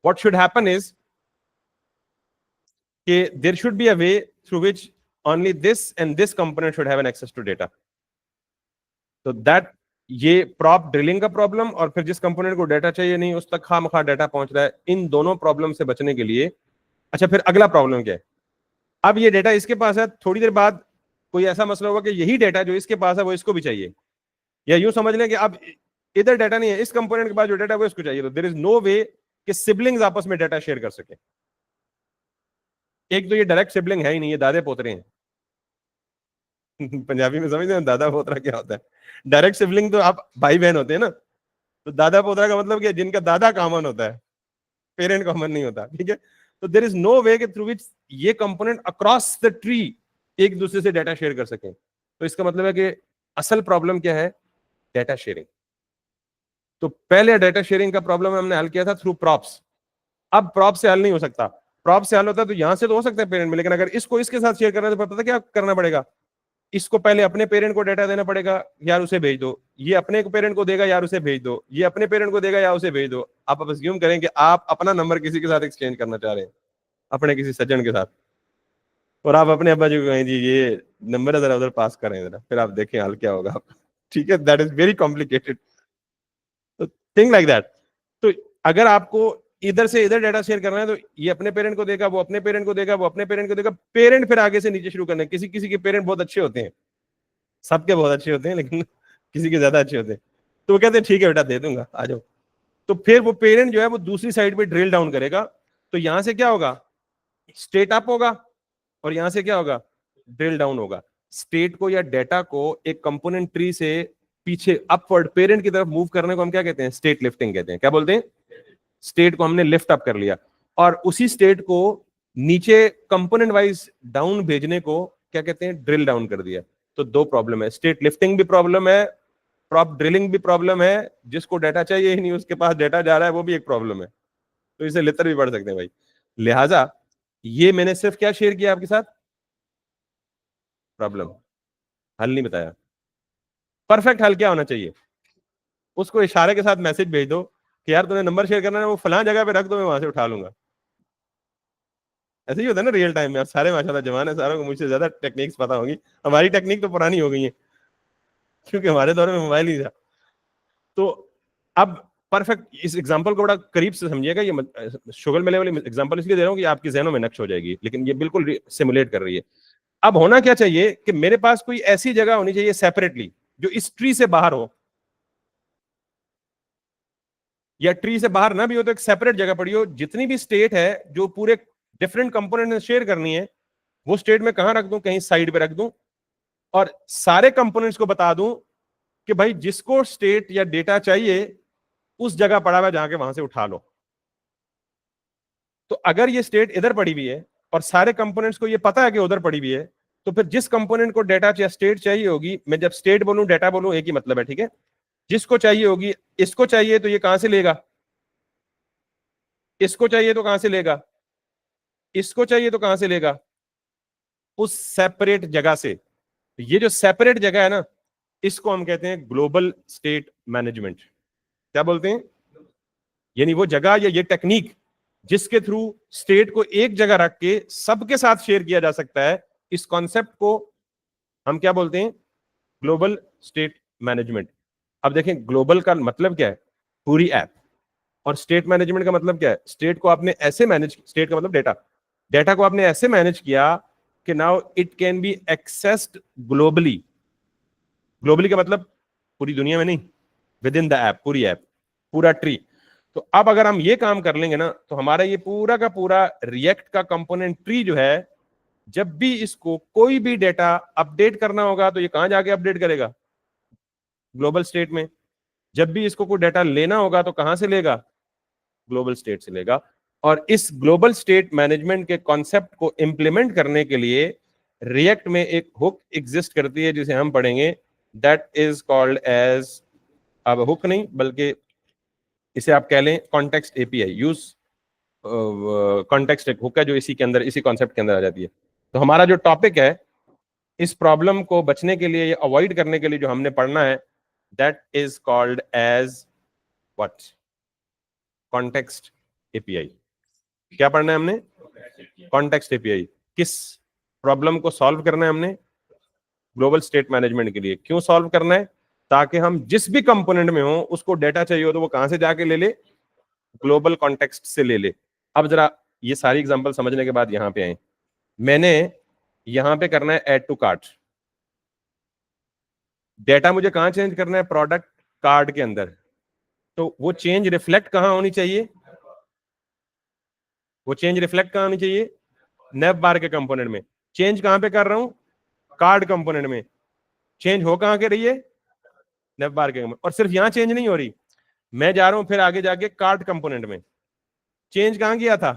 What should happen is कि there should be a way through which only this and this component should have an access to data. तो दैट ये प्रॉप ड्रिलिंग का problem और फिर जिस कंपोनेंट को data चाहिए नहीं उस तक खामखा डाटा पहुंच रहा है, इन दोनों प्रॉब्लम से बचने के लिए। अच्छा, फिर अगला प्रॉब्लम क्या है? अब ये डाटा इसके पास है, थोड़ी देर बाद कोई ऐसा मसला होगा कि यही डाटा जो इसके पास है वो इसको भी चाहिए, या यूं समझ लें कि अब इधर डाटा नहीं है, इस कंपोनेंट के पास जो डाटा है वो इसको चाहिए। तो देयर इज नो वे कि सिबलिंग्स आपस में डाटा शेयर कर सके। एक तो ये डायरेक्ट सिबलिंग है ही नहीं, ये दादे पोतरे हैं। पंजाबी में समझते हैं दादा पोतरा क्या होता है? डायरेक्ट सिबलिंग तो आप भाई बहन होते हैं ना, तो दादा पोतरा का मतलब क्या, जिनका दादा कॉमन होता है, पेरेंट कॉमन नहीं होता। ठीक है, तो देयर इज नो वे के थ्रू विच ये कंपोनेंट अक्रॉस द ट्री एक दूसरे से डाटा शेयर कर सकें। तो इसका मतलब है कि असल प्रॉब्लम क्या है? Data sharing. तो पहले डाटा शेयरिंग का प्रॉब्लम हमने हल किया था थ्रू प्रॉप्स। अब प्रॉप से हल नहीं हो सकता। प्रॉप से हल होता है तो यहां से तो हो सकता है पेरेंट में, लेकिन अगर इसको इसके साथ शेयर करना है तो पता क्या करना पड़ेगा? इसको पहले अपने पेरेंट को डाटा देना पड़ेगा, यार उसे भेज दो। ये अपने पेरेंट को देगा, यार उसे भेज दो। ये अपने पेरेंट को देगा, यार उसे भेज दो। आप अब अज्यूम करें कि आप अपना नंबर किसी के साथ एक्सचेंज करना चाह रहे हैं, अपने किसी सज्जन के साथ, और आप अपने अब्बा जी को कहें जी ये नंबर जरा उधर पास करें जरा, फिर आप देखें हाल क्या होगा आपका। ठीक है, दैट इज वेरी कॉम्प्लिकेटेड। तो थिंक लाइक दैट। तो अगर आपको इधर से इधर डाटा शेयर करना है तो ये अपने पेरेंट को देगा, वो अपने पेरेंट को देगा, वो अपने पेरेंट को देगा, पेरेंट फिर आगे से नीचे शुरू करना है। किसी किसी के पेरेंट बहुत अच्छे होते हैं, सबके बहुत अच्छे होते हैं, लेकिन किसी के ज्यादा अच्छे होते हैं। तो वो कहते हैं ठीक है बेटा दे दूंगा, आ जाओ। तो फिर वो पेरेंट जो है वो दूसरी साइड पे ड्रिल डाउन करेगा। तो यहां से क्या होगा? स्टेट अप होगा, और यहां से क्या होगा? ड्रिल डाउन होगा। स्टेट को या डेटा को एक कंपोनेंट ट्री से पीछे अपवर्ड पेरेंट की तरफ मूव करने को हम क्या कहते हैं? स्टेट लिफ्टिंग कहते हैं। क्या बोलते हैं? स्टेट को हमने लिफ्ट अप कर लिया, और उसी स्टेट को नीचे कंपोनेंट वाइज डाउन भेजने को क्या कहते हैं? ड्रिल डाउन कर दिया। तो दो प्रॉब्लम है, स्टेट लिफ्टिंग भी प्रॉब्लम है, प्रॉप ड्रिलिंग भी प्रॉब्लम है। जिसको डाटा चाहिए ही नहीं उसके पास डाटा जा रहा है, वो भी एक प्रॉब्लम है। तो इसे लितर भी पढ़ सकते हैं भाई। लिहाजा ये मैंने सिर्फ क्या शेयर किया आपके साथ? प्रॉब्लम, हल नहीं बताया। परफेक्ट हल क्या होना चाहिए? उसको इशारे के साथ मैसेज भेज दो कि यार तूने नंबर शेयर करना है, वो फलां जगह पे रख दो, मैं वहां से उठा लूंगा। ऐसे ही होता है ना रियल टाइम में। आप सारे माशाल्लाह जवान है, सारों को मुझसे ज्यादा टेक्निक्स पता होंगी। हमारी टेक्निक तो पुरानी हो गई है, क्योंकि हमारे दौर में मोबाइल ही था। तो अब परफेक्ट इस एग्जांपल को बड़ा करीब से समझिएगा। ये शुगर मेले वाली एग्जांपल इसलिए दे रहा हूं कि आपकी जहनों में नक्श हो जाएगी, लेकिन ये बिल्कुल सिमुलेट कर रही है। अब होना क्या चाहिए कि मेरे पास कोई ऐसी जगह होनी चाहिए सेपरेटली जो इस ट्री से बाहर हो, या ट्री से बाहर ना भी हो तो एक सेपरेट जगह पड़ी हो। जितनी भी स्टेट है जो पूरे डिफरेंट कंपोनेंट में शेयर करनी है, वो स्टेट में कहां रख दूं? कहीं साइड पे रख दूं, और सारे कंपोनेंट्स को बता दूं कि भाई जिसको स्टेट या डेटा चाहिए उस जगह पड़ा हुआ जाके वहां से उठा लो। तो अगर ये स्टेट इधर पड़ी हुई है और सारे कंपोनेंट्स को ये पता है कि उधर पड़ी हुई है, तो फिर जिस कंपोनेंट को डेटा या स्टेट चाहिए होगी, मैं जब स्टेट बोलूं डेटा बोलूं एक ही मतलब है, ठीक है? जिसको चाहिए होगी, इसको चाहिए तो ये कहां से लेगा, इसको चाहिए तो कहां से लेगा, इसको चाहिए तो कहां से लेगा, उस सेपरेट जगह से। ये जो सेपरेट जगह है ना, इसको हम कहते हैं ग्लोबल स्टेट मैनेजमेंट। क्या बोलते हैं, यानी वो जगह या ये टेक्निक जिसके थ्रू स्टेट को एक जगह रख के सबके साथ शेयर किया जा सकता है, इस कॉन्सेप्ट को हम क्या बोलते हैं, ग्लोबल स्टेट मैनेजमेंट। अब देखें ग्लोबल का मतलब क्या है, पूरी ऐप, और स्टेट मैनेजमेंट का मतलब क्या है, स्टेट को आपने ऐसे मैनेज, स्टेट का मतलब डेटा, डेटा को आपने ऐसे मैनेज किया कि now it can be accessed globally. Globally का मतलब पूरी दुनिया में नहीं, विद इन द ऐप, पूरी ऐप, पूरा ट्री। तो अब अगर हम ये काम कर लेंगे ना, तो हमारा ये पूरा का पूरा रिएक्ट का कंपोनेंट ट्री जो है, जब भी इसको कोई भी डेटा अपडेट करना होगा तो ये कहां जाके अपडेट करेगा, ग्लोबल स्टेट में। जब भी इसको कोई डेटा लेना होगा तो कहां से लेगा, ग्लोबल स्टेट से लेगा। और इस ग्लोबल स्टेट मैनेजमेंट के कॉन्सेप्ट को इंप्लीमेंट करने के लिए रिएक्ट में एक हुक एग्जिस्ट करती है जिसे हम पढ़ेंगे, दैट इज कॉल्ड एज, अब हुक नहीं बल्कि इसे आप कह लें कॉन्टेक्स्ट एपीआई। यूज कॉन्टेक्स्ट एक हुक है जो इसी के अंदर, इसी कॉन्सेप्ट के अंदर आ जाती है। तो हमारा जो टॉपिक है, इस प्रॉब्लम को बचने के लिए या अवॉइड करने के लिए जो हमने पढ़ना है, that is called as what, context API. क्या पढ़ना है हमने, कॉन्टेक्स्ट एपीआई। किस प्रॉब्लम को सॉल्व करना है हमने, ग्लोबल स्टेट मैनेजमेंट के लिए। क्यों सॉल्व करना है, ताकि हम जिस भी कंपोनेंट में हो उसको डेटा चाहिए हो तो वो कहां से जाके ले ले, ग्लोबल कॉन्टेक्स्ट से ले ले। अब जरा ये सारी एग्जांपल समझने के बाद यहां पे आए, मैंने यहां पे करना है ऐड टू कार्ट, डेटा मुझे कहां चेंज करना है, प्रोडक्ट कार्ड के अंदर। तो वो चेंज रिफ्लेक्ट कहां होनी चाहिए, वो चेंज रिफ्लेक्ट कहां होनी चाहिए, नेव बार के कंपोनेंट में। चेंज कहां पे कर रहा हूं, कार्ड कंपोनेंट में। चेंज हो कहां के रही है, नेव बार के कंपोनेंट। और सिर्फ यहां चेंज नहीं हो रही, मैं जा रहा हूं फिर आगे जाके कार्ड कंपोनेंट में। चेंज कहां किया था,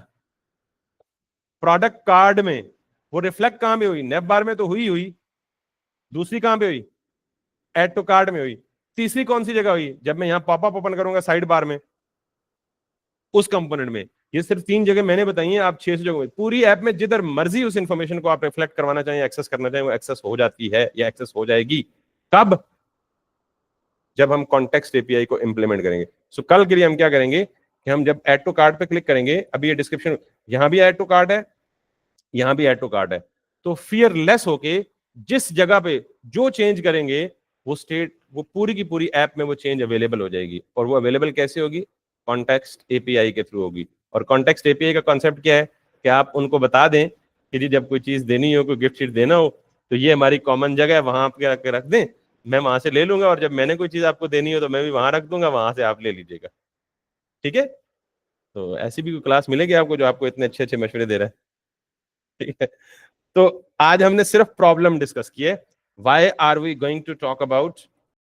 प्रोडक्ट कार्ड में। वो रिफ्लेक्ट कहां पे हुई, नेव बार में तो हुई हुई, दूसरी कहां पे हुई, ऐड टू कार्ड में हुई। तीसरी कौन सी जगह हुई, जब मैं यहां पॉपअप ओपन करूंगा साइड बार में, उस कंपोनेंट में। ये सिर्फ 3 जगह मैंने बताई हैं, आप 600 जगह, पूरी ऐप में जिधर मर्जी उस इंफॉर्मेशन को आप रिफ्लेक्ट करवाना चाहें, एक्सेस करना चाहें, वो एक्सेस हो जाती है या एक्सेस हो जाएगी। कब, जब हम कॉन्टेक्स्ट एपीआई को इंप्लीमेंट करेंगे। सो कल के लिए हम क्या करेंगे कि हम जब ऐड टू कार्ट पे क्लिक करेंगे, अभी ये डिस्क्रिप्शन, यहां भी ऐड टू कार्ट है, यहां भी ऐड टू कार्ट है, तो फियरलेस होके जिस जगह पे जो चेंज करेंगे, वो स्टेट, वो पूरी की पूरी ऐप में वो चेंज अवेलेबल हो जाएगी। और वो अवेलेबल कैसे होगी, कॉन्टेक्स्ट एपीआई के थ्रू होगी। और कॉन्टेक्स्ट एपीआई का कॉन्सेप्ट क्या है कि आप उनको बता दें कि जी जब कोई चीज देनी हो, कोई गिफ्ट शीट देना हो, तो ये हमारी कॉमन जगह है, वहां आप रख दें, मैं वहां से ले लूंगा, और जब मैंने कोई चीज आपको देनी हो तो मैं भी वहां रख दूंगा, वहां से आप ले लीजिएगा। ठीक है, तो ऐसी भी कोई क्लास मिलेगी आपको जो आपको इतने अच्छे अच्छे मशवरे दे रहा है। ठीक है, तो आज हमने सिर्फ प्रॉब्लम डिस्कस की है। Why are we going to talk about